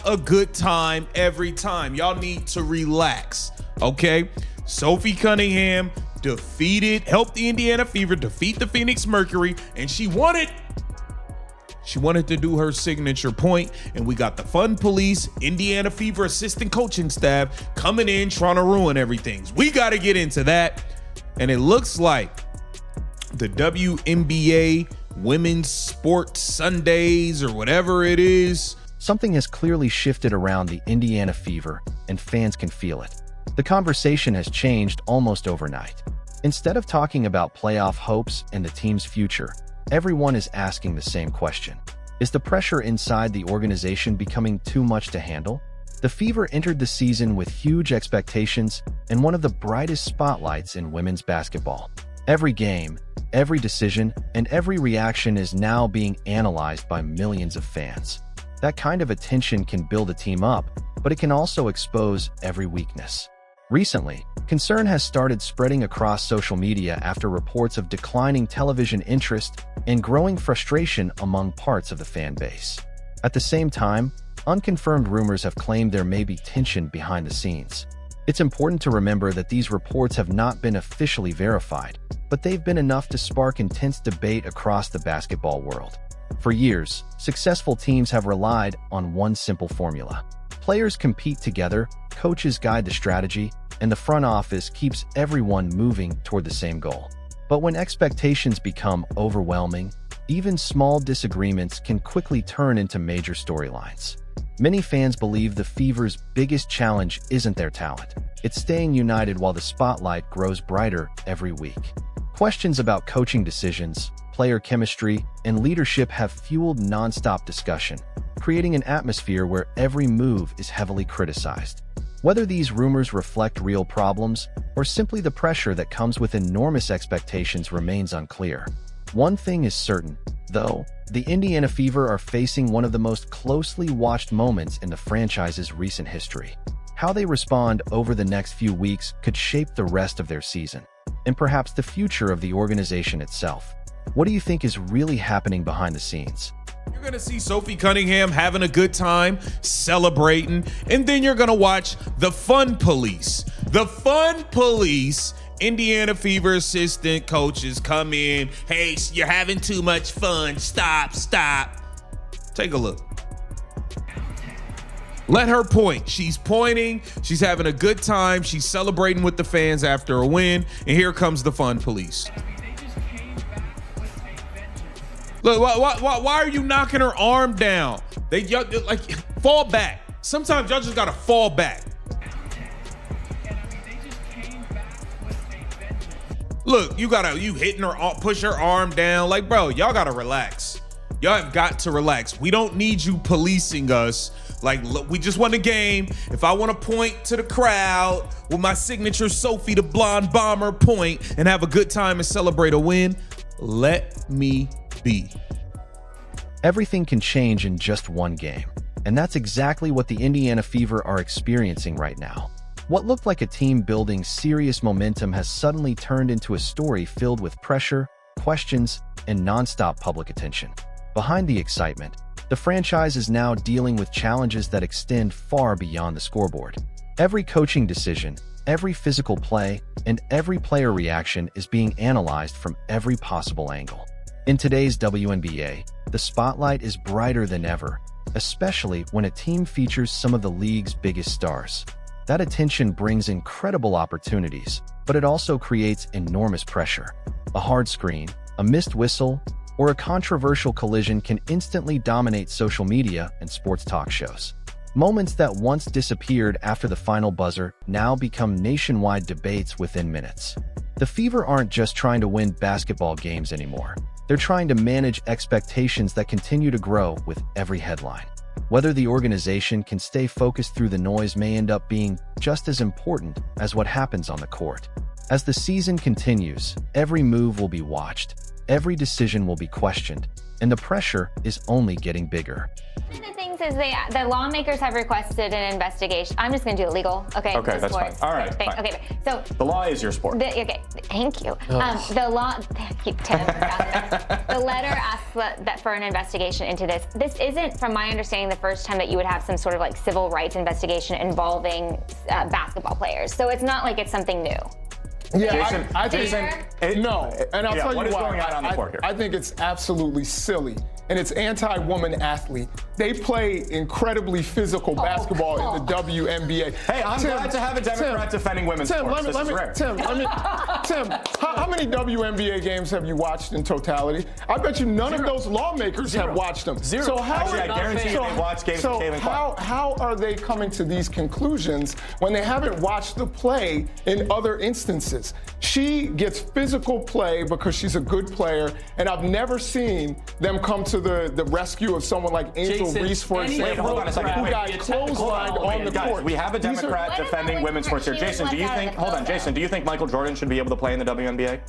a good time every time. Y'all need to relax, okay? Sophie Cunningham helped the Indiana Fever defeat the Phoenix Mercury, and she wanted to do her signature point, and we got the Fun Police, Indiana Fever assistant coaching staff coming in trying to ruin everything. We got to get into that, and it looks like the WNBA Women's Sports Sundays or whatever it is. Something has clearly shifted around the Indiana Fever, and fans can feel it. The conversation has changed almost overnight. Instead of talking about playoff hopes and the team's future, everyone is asking the same question. Is the pressure inside the organization becoming too much to handle? The Fever entered the season with huge expectations and one of the brightest spotlights in women's basketball. Every game, every decision, and every reaction is now being analyzed by millions of fans. That kind of attention can build a team up, but it can also expose every weakness. Recently, concern has started spreading across social media after reports of declining television interest and growing frustration among parts of the fan base. At the same time, unconfirmed rumors have claimed there may be tension behind the scenes. It's important to remember that these reports have not been officially verified, but they've been enough to spark intense debate across the basketball world. For years, successful teams have relied on one simple formula. Players compete together, coaches guide the strategy, and the front office keeps everyone moving toward the same goal. But when expectations become overwhelming, even small disagreements can quickly turn into major storylines. Many fans believe the Fever's biggest challenge isn't their talent. It's staying united while the spotlight grows brighter every week. Questions about coaching decisions, player chemistry, and leadership have fueled nonstop discussion, creating an atmosphere where every move is heavily criticized. Whether these rumors reflect real problems or simply the pressure that comes with enormous expectations remains unclear. One thing is certain, though, the Indiana Fever are facing one of the most closely watched moments in the franchise's recent history. How they respond over the next few weeks could shape the rest of their season, and perhaps the future of the organization itself. What do you think is really happening behind the scenes? You're going to see Sophie Cunningham having a good time, celebrating, and then you're going to watch the Fun Police. The Fun Police, Indiana Fever assistant coaches come in. Hey, you're having too much fun. Stop. Take a look. Let her point. She's pointing. She's having a good time. She's celebrating with the fans after a win. And here comes the Fun Police. Look, why are you knocking her arm down? Like, fall back. Sometimes y'all just gotta fall back. Look, you hitting her, push her arm down. Like, bro, y'all gotta relax. Y'all have got to relax. We don't need you policing us. Like, look, we just won a game. If I want to point to the crowd with my signature Sophie the Blonde Bomber point and have a good time and celebrate a win, let me be. Everything can change in just one game, and that's exactly what the Indiana Fever are experiencing right now. What looked like a team building serious momentum has suddenly turned into a story filled with pressure, questions, and nonstop public attention. Behind the excitement, the franchise is now dealing with challenges that extend far beyond the scoreboard. Every coaching decision, every physical play, and every player reaction is being analyzed from every possible angle. In today's WNBA, the spotlight is brighter than ever, especially when a team features some of the league's biggest stars. That attention brings incredible opportunities, but it also creates enormous pressure. A hard screen, a missed whistle, or a controversial collision can instantly dominate social media and sports talk shows. Moments that once disappeared after the final buzzer now become nationwide debates within minutes. The Fever aren't just trying to win basketball games anymore. They're trying to manage expectations that continue to grow with every headline. Whether the organization can stay focused through the noise may end up being just as important as what happens on the court. As the season continues, every move will be watched, every decision will be questioned, and the pressure is only getting bigger. One of the things is the lawmakers have requested an investigation. I'm just going to do it legal. Okay. Okay, that's fine. All right. Fine. Okay. So the law is your sport. Okay. Thank you. The law. Thank you, Tim. The letter asks that for an investigation into this. This isn't, from my understanding, the first time that you would have some sort of like civil rights investigation involving basketball players. So it's not like it's something new. Yeah, Jason, no, and I'll tell you what is going on the court here? I think it's absolutely silly, and it's anti-woman athlete. They play incredibly physical basketball in the WNBA. Hey, I'm glad to have a Democrat defending women's sports. Tim, how many WNBA games have you watched in totality? I bet you none of those lawmakers have watched them. Zero. So how Actually, I guarantee you they watch games of Caitlin Clark. how are they coming to these conclusions when they haven't watched the play in other instances? She gets physical play because she's a good player, and I've never seen them come to the rescue of someone like Angel Reese, for example, hold on a second. who got clotheslined on the court. We have a Democrat defending women's sports here. Jason, do you think? Hold on, Jason. Do you think Michael Jordan should be able to play in the WNBA?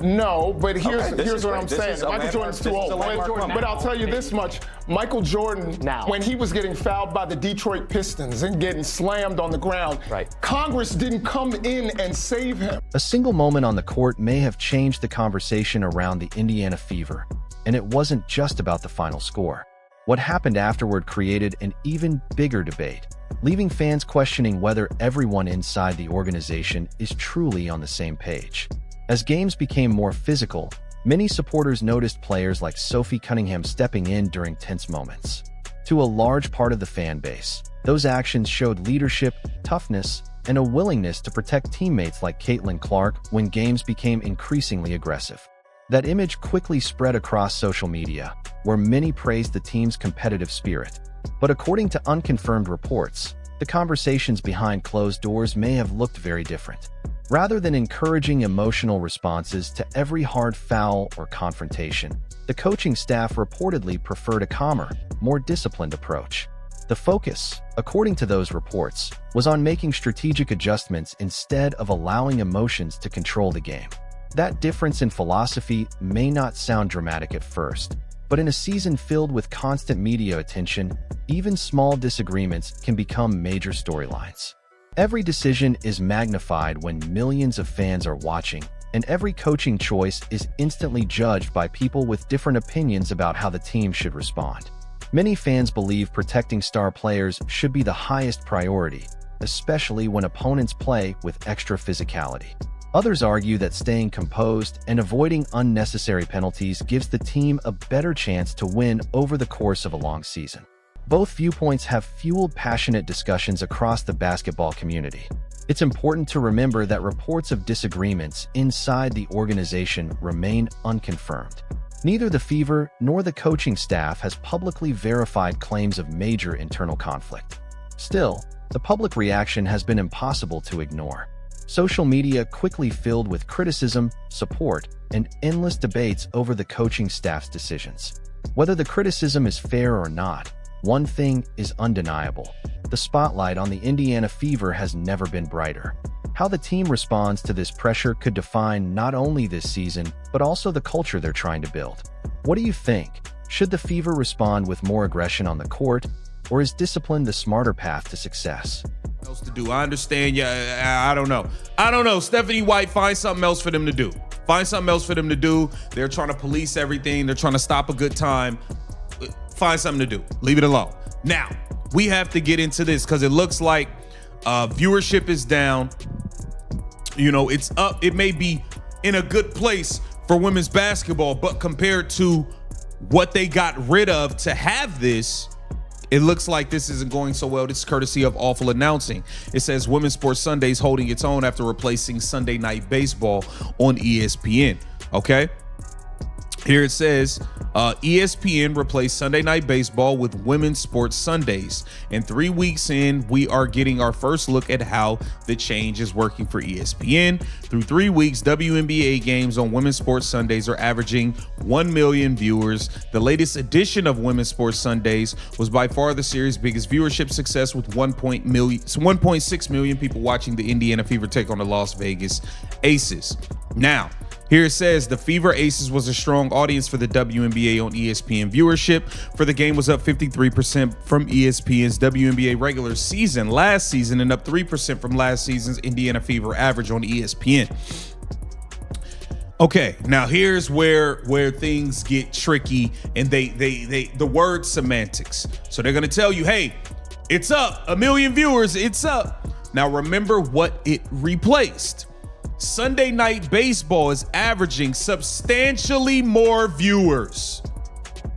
No, but here's what I'm saying. Michael Jordan's too old. But I'll tell you this much. Michael Jordan, when he was getting fouled by the Detroit Pistons and getting slammed on the ground, Congress didn't come in and save him. A single moment on the court may have changed the conversation around the Indiana Fever, and it wasn't just about the final score. What happened afterward created an even bigger debate, leaving fans questioning whether everyone inside the organization is truly on the same page. As games became more physical, many supporters noticed players like Sophie Cunningham stepping in during tense moments. To a large part of the fan base, those actions showed leadership, toughness, and a willingness to protect teammates like Caitlin Clark when games became increasingly aggressive. That image quickly spread across social media, where many praised the team's competitive spirit. But according to unconfirmed reports, the conversations behind closed doors may have looked very different. Rather than encouraging emotional responses to every hard foul or confrontation, the coaching staff reportedly preferred a calmer, more disciplined approach. The focus, according to those reports, was on making strategic adjustments instead of allowing emotions to control the game. That difference in philosophy may not sound dramatic at first, but in a season filled with constant media attention, even small disagreements can become major storylines. Every decision is magnified when millions of fans are watching, and every coaching choice is instantly judged by people with different opinions about how the team should respond. Many fans believe protecting star players should be the highest priority, especially when opponents play with extra physicality. Others argue that staying composed and avoiding unnecessary penalties gives the team a better chance to win over the course of a long season. Both viewpoints have fueled passionate discussions across the basketball community. It's important to remember that reports of disagreements inside the organization remain unconfirmed. Neither the Fever nor the coaching staff has publicly verified claims of major internal conflict. Still, the public reaction has been impossible to ignore. Social media quickly filled with criticism, support, and endless debates over the coaching staff's decisions. Whether the criticism is fair or not, one thing is undeniable. The spotlight on the Indiana Fever has never been brighter. How the team responds to this pressure could define not only this season, but also the culture they're trying to build. What do you think? Should the Fever respond with more aggression on the court, or is discipline the smarter path to success? Else to do. I understand. Yeah, I don't know. Stephanie White, find something else for them to do. They're trying to police everything. They're trying to stop a good time. Find something to do. Leave it alone. Now, we have to get into this because it looks like viewership is down. You know, it's up. It may be in a good place for women's basketball, but compared to what they got rid of to have this, it looks like this isn't going so well. This is courtesy of Awful Announcing. It says Women's Sports Sundays holding its own after replacing Sunday Night Baseball on ESPN. Okay. Here it says, ESPN replaced Sunday Night Baseball with Women's Sports Sundays. And 3 weeks in, we are getting our first look at how the change is working for ESPN. Through 3 weeks, WNBA games on Women's Sports Sundays are averaging 1 million viewers. The latest edition of Women's Sports Sundays was by far the series' biggest viewership success, with 1.6 million people watching the Indiana Fever take on the Las Vegas Aces. Now, Here it says the Fever Aces was a strong audience for the WNBA on ESPN viewership. For the game was up 53% from ESPN's WNBA regular season last season and up 3% from last season's Indiana Fever average on ESPN. Okay, now here's where things get tricky, and the word semantics. So they're gonna tell you, hey, it's up, 1 million viewers, it's up. Now remember what it replaced. Sunday Night Baseball is averaging substantially more viewers.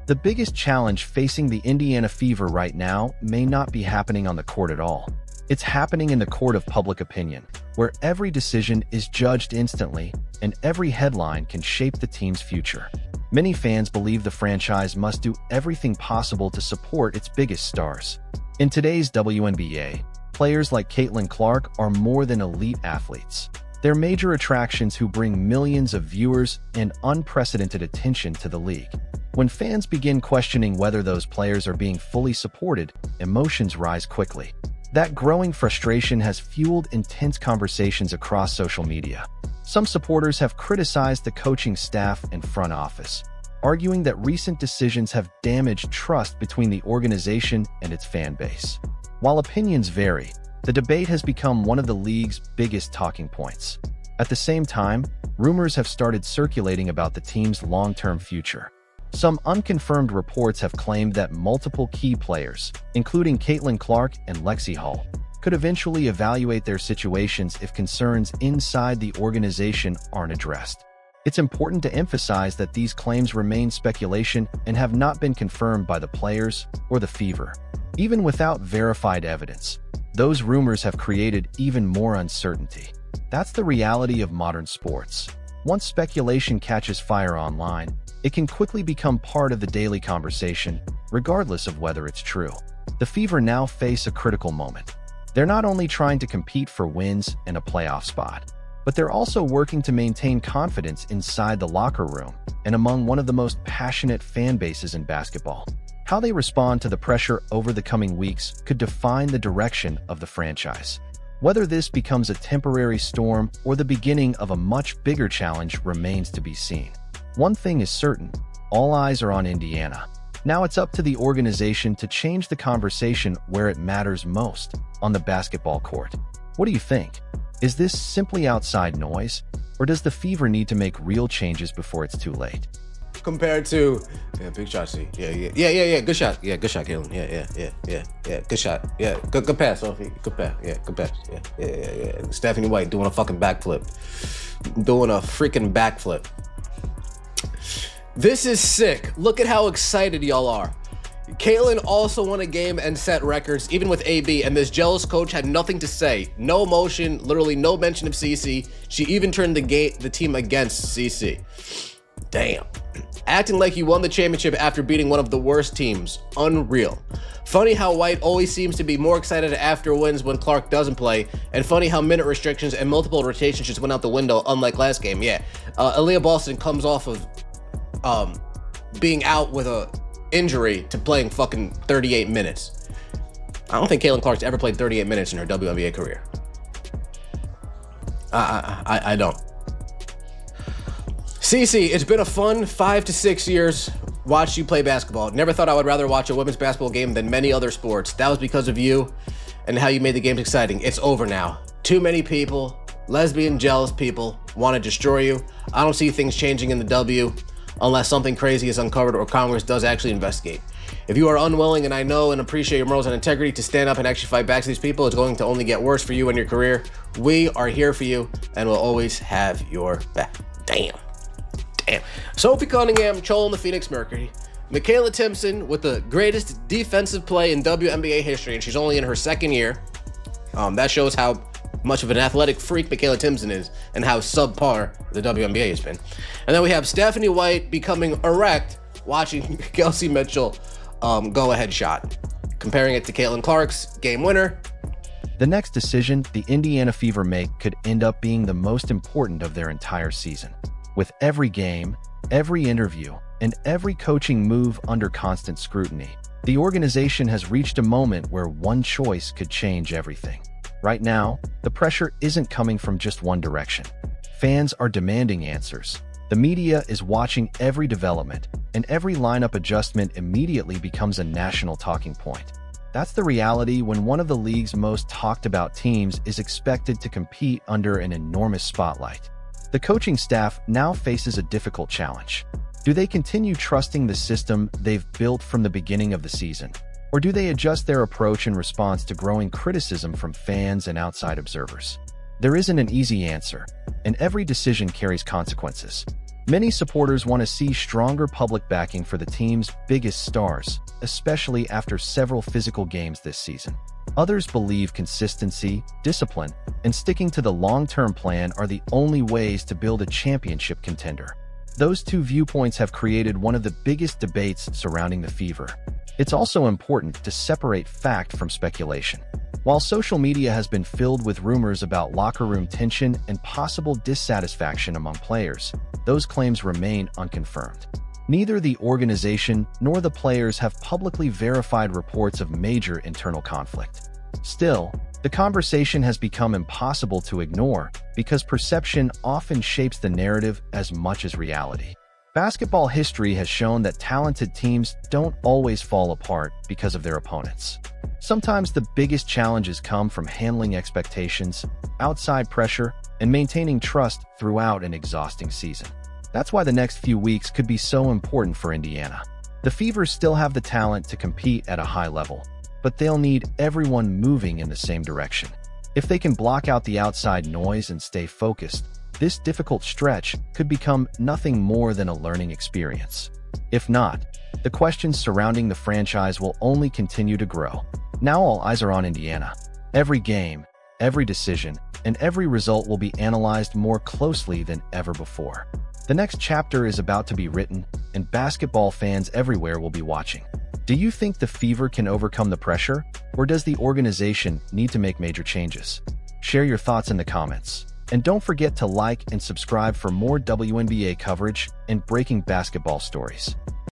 The biggest challenge facing the Indiana Fever right now may not be happening on the court at all. It's happening in the court of public opinion, where every decision is judged instantly and every headline can shape the team's future. Many fans believe the franchise must do everything possible to support its biggest stars. In today's WNBA, players like Caitlin Clark are more than elite athletes. They're major attractions who bring millions of viewers and unprecedented attention to the league. When fans begin questioning whether those players are being fully supported, emotions rise quickly. That growing frustration has fueled intense conversations across social media. Some supporters have criticized the coaching staff and front office, arguing that recent decisions have damaged trust between the organization and its fan base. While opinions vary, the debate has become one of the league's biggest talking points. At the same time, rumors have started circulating about the team's long-term future. Some unconfirmed reports have claimed that multiple key players, including Caitlin Clark and Lexi Hull, could eventually evaluate their situations if concerns inside the organization aren't addressed. It's important to emphasize that these claims remain speculation and have not been confirmed by the players or the Fever. Even without verified evidence, those rumors have created even more uncertainty. That's the reality of modern sports. Once speculation catches fire online, it can quickly become part of the daily conversation, regardless of whether it's true. The Fever now face a critical moment. They're not only trying to compete for wins and a playoff spot, but they're also working to maintain confidence inside the locker room and among one of the most passionate fan bases in basketball. How they respond to the pressure over the coming weeks could define the direction of the franchise. Whether this becomes a temporary storm or the beginning of a much bigger challenge remains to be seen. One thing is certain, all eyes are on Indiana. Now it's up to the organization to change the conversation where it matters most, on the basketball court. What do you think? Is this simply outside noise, or does the Fever need to make real changes before it's too late? Compared to, big shot, C. Yeah, good shot. Yeah, good shot, Caitlin. Yeah, good shot. Yeah, good pass, Sophie. Good pass. Yeah, good pass. Yeah. Stephanie White doing a fucking backflip. Doing a freaking backflip. This is sick. Look at how excited y'all are. Caitlin also won a game and set records, even with AB, and this jealous coach had nothing to say. No emotion, literally no mention of CC. She even turned the team against CC. Damn. Acting like you won the championship after beating one of the worst teams. Unreal. Funny how White always seems to be more excited after wins when Clark doesn't play, and funny how minute restrictions and multiple rotations just went out the window, unlike last game. Yeah, Aaliyah Boston comes off of being out with a injury to playing fucking 38 minutes. I don't think Caitlin Clark's ever played 38 minutes in her WNBA career. I don't. CC, it's been a fun 5 to 6 years watched you play basketball. Never thought I would rather watch a women's basketball game than many other sports. That was because of you and how you made the games exciting. It's over now. Too many people, lesbian, jealous people, want to destroy you. I don't see things changing in the W unless something crazy is uncovered or Congress does actually investigate. If you are unwilling, and I know and appreciate your morals and integrity, to stand up and actually fight back to these people, it's going to only get worse for you and your career. We are here for you and will always have your back. Damn. Sophie Cunningham trolling the Phoenix Mercury. Michaela Timpson with the greatest defensive play in WNBA history, and she's only in her second year. That shows how much of an athletic freak Michaela Timpson is and how subpar the WNBA has been. And then we have Stephanie White becoming erect watching Kelsey Mitchell go-ahead shot. Comparing it to Caitlin Clark's game winner. The next decision the Indiana Fever make could end up being the most important of their entire season. With every game, every interview, and every coaching move under constant scrutiny, the organization has reached a moment where one choice could change everything. Right now, the pressure isn't coming from just one direction. Fans are demanding answers. The media is watching every development, and every lineup adjustment immediately becomes a national talking point. That's the reality when one of the league's most talked about teams is expected to compete under an enormous spotlight. The coaching staff now faces a difficult challenge. Do they continue trusting the system they've built from the beginning of the season? Or do they adjust their approach in response to growing criticism from fans and outside observers? There isn't an easy answer, and every decision carries consequences. Many supporters want to see stronger public backing for the team's biggest stars, especially after several physical games this season. Others believe consistency, discipline, and sticking to the long-term plan are the only ways to build a championship contender. Those two viewpoints have created one of the biggest debates surrounding the Fever. It's also important to separate fact from speculation. While social media has been filled with rumors about locker room tension and possible dissatisfaction among players, those claims remain unconfirmed. Neither the organization nor the players have publicly verified reports of major internal conflict. Still, the conversation has become impossible to ignore because perception often shapes the narrative as much as reality. Basketball history has shown that talented teams don't always fall apart because of their opponents. Sometimes the biggest challenges come from handling expectations, outside pressure, and maintaining trust throughout an exhausting season. That's why the next few weeks could be so important for Indiana. The Fever still have the talent to compete at a high level, but they'll need everyone moving in the same direction. If they can block out the outside noise and stay focused, this difficult stretch could become nothing more than a learning experience. If not, the questions surrounding the franchise will only continue to grow. Now all eyes are on Indiana. Every game, every decision, and every result will be analyzed more closely than ever before. The next chapter is about to be written, and basketball fans everywhere will be watching. Do you think the Fever can overcome the pressure, or does the organization need to make major changes? Share your thoughts in the comments. And don't forget to like and subscribe for more WNBA coverage and breaking basketball stories.